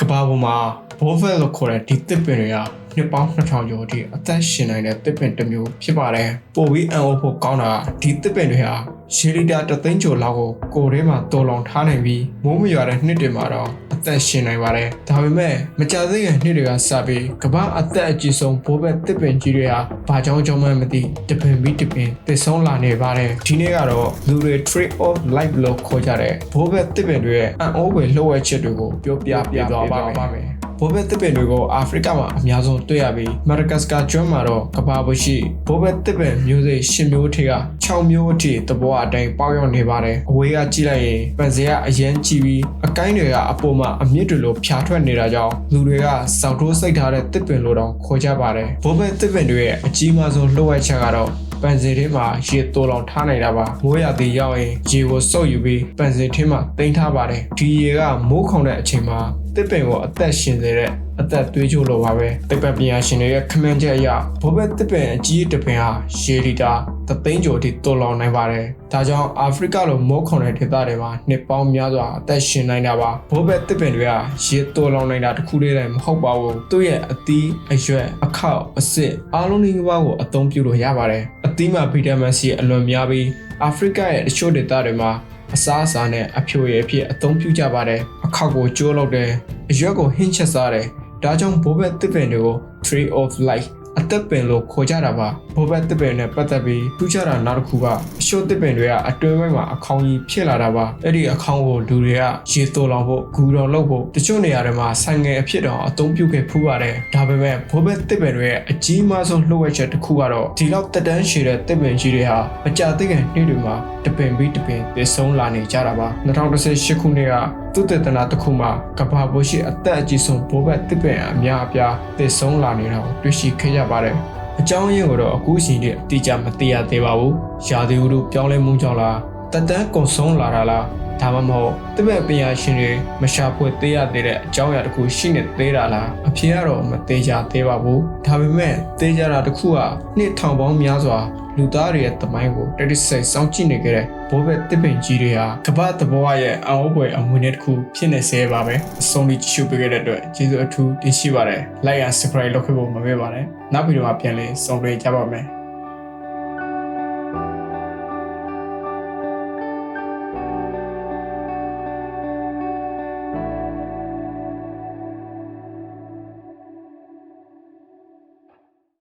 ကဘာပေါ်မှာဘောဖက်လို့ခေါ်တဲ့ဒီတစ်ပင်တွေကနှစ်ပေါင်း2000ကျော်အထိအသက်ရှင်နိုင်တဲ့တစ်ပင်တစ်မျိုးဖြစ်ပါတယ်ပိုပြီးအံ့ဩဖို့ကောင်းတာဒီတစ်ပင်တွေဟာရှီလီတာ3သိန်းကျော်လောက်ကိုထဲမှာတော်လောင်ထားနိုင်ပြီးမိုးမရွာတဲ့နှစ်တွေမှာတော့အသက်ရှင်နိုင်ပါတယ်ဒါပေမဲ့မကြသေးခင်နှစ်တွေကစပြီးကမ္ဘာအသက်အကြီးဆုံးဘောဖက်တစ်ပင်ကြီးတွေဟာဘာကြောင့်မှမသိတပင်ပြီးတပင်တည်ဆုံးလာနေပါတယ်ဒီနေ့ကတော့လူတွေ trade of life လို့ခေါ်ကြတဲ့ဘောဖက်တစ်ပင်တွေရဲ့အံ့ဩဖွယ်လှုပ်ဝက်ချက်တွေကိုပြောပြသွားပါမယ်ဘောဘက်တစ်ပင်တွေကိုအာဖရိကမှာအများဆုံးတွေ့ရပြီးမာဒါဂတ်စကာကျွန်းမှာတော့ကမ္ဘာပေါ်ရှိဘောဘက်တစ်ပင်မျိုးစိတ်10မျိုးထဲက6မျိုးအထိသဘောအတိုင်းပေါက်ရောက်နေပါတယ်အဝေးကကြည့်လိုက်ရင်ပန်စင်ကအရန်ကြည့်ပြီးအကိုင်းတွေကအပေါ်မှာအမြင့်တွေလိုဖြာထွက်နေတာကြောင့်လူတွေကစောက်ထိုးစိတ်ထားတဲ့တစ်ပင်လိုတော့ခေါ်ကြပါတယ်ဘောဘက်တစ်ပင်တွေရဲ့အကြီးမားဆုံးလှုပ်ဝက်ချက်ကတော့ပန်စင်ထဲမှာရေတော်လောင်ထားနိုင်တာပါမိုးရသည်ရောက်ရင်ရေကိုစုပ်ယူပြီးပန်စင်ထဲမှာတင်ထားပါတယ်ဒီရေကမိုးခုန်တဲ့အချိန်မှာတစ်ပင်ကိုအသက်ရှင်စေတဲ့အသက်သွေးကြိုးလိုပါပဲတစ်ပင်ပညာရှင်တွေရဲ့ခန့်မှန်းချက်အရဘောဘက်တစ်ပင်အကြီးတစ်ပင်ဟာရေလီတာ3သိန်းကျော်အထိတော်လောင်နိုင်ပါတယ်ဒါကြောင့်အာဖရိကလိုမိုးခုန်တဲ့ဒေသတွေမှာနှစ်ပေါင်းများစွာအသက်ရှင်နိုင်တာပါဘောဘက်တစ်ပင်တွေကရေတော်လောင်နိုင်တာတစ်ခုတည်းတည်းမဟုတ်ပါဘူးသူ့ရဲ့အသီးအရွက်အခောက်အစစ်အားလုံးဒီကဘာကိုအသုံးပြုလို့ရပါတယ်အသီးမှာဗီတာမင်စီအလွန်များပြီးအာဖရိကရဲ့တချို့ဒေသတွေမှာအစားအစာနဲ့အဖြိုရည်အဖြစ်အသုံးပြုကြပါတယ်အခောက်ကိုကျိုးလုပ်တယ်အရွက်ကိုဟင်းချက်စားတယ်ဒါကြောင့်ဘောဘက်တစ်ပင်တွေကို tree of life အသက်ပင်လို့ခေါ်ကြတာပါဘောဘက်တစ်ပင်နဲ့ပတ်သက်ပြီးထူးခြားတာနောက်တစ်ခုကအရှို့တစ်ပင်တွေကအတွင်းပိုင်းမှာအခေါင်းကြီးဖြစ်လာတာပါအဲ့ဒီအခေါင်းကိုလူတွေကရေတော်လောင်ဖို့ဂူတော်လုပ်ဖို့တချို့နေရာတွေမှာဆိုင်ငယ်အဖြစ်တော့အသုံးပြုခဲ့ဖူးပါတယ်ဒါပေမဲ့ဘောဘက်တစ်ပင်တွေရဲ့အကြီးမားဆုံးလှုပ်ဝက်ချက်တစ်ခုကတော့ဒီလောက်တက်တန်းရှည်တဲ့တစ်ပင်ကြီးတွေဟာမကြသေးခင်နှစ်တွေမှာတပင်ပြီးတပင်တည်ဆုံးလာနေကြတာပါ2018ခုနှစ်ကသုတေသနတစ်ခုမှာကမ္ဘာပေါ်ရှိအသက်အကြီးဆုံးဘောဘက်တစ်ပင်အများအပြားတည်ဆုံးလာနေတာကိုတွေ့ရှိခဲ့ကြပါတယ်အကြောင်းရင်းကိုတော့အခုချိန်ထိအတိအကျမသိရသေးပါဘူး။ရာသီဥတုပြောင်းလဲမှုကြောင့်လားတက်တန်းကုန်ဆုံးလာတာလားဒါမှမဟုတ်တပည့်ပညာရှင်တွေမရှာဖွေသေးရသေးတဲ့အကြောင်းအရာတစ်ခုရှိနေသေးတာလားအဖြေကတော့မသေးကြသေးပါဘူး။ဒါပေမဲ့သေးကြတာတစ်ခုကနှစ်ထောင်ပေါင်းများစွာလူသားတွေရဲ့သမိုင်းကိုတိတိကျကျစောင့်ကြည့်နေကြတဲ့ဘောဘက်တစ်ပင်ကြီးတွေဟာကမ္ဘာသဘောရဲ့အံ့ဩဖွယ်အမွေအနှစ်တစ်ခုဖြစ်နေစေပါပဲအဆုံးထိကြည့်ရှုပေးခဲ့တဲ့အတွက်ကျေးဇူးအထူးတင်ရှိပါတယ် like and subscribe လုပ်ခဲ့ဖို့မမေ့ပါနဲ့နောက်ဗီဒီယိုမှာပြန်လည်ဆုံတွေ့ကြပါမယ်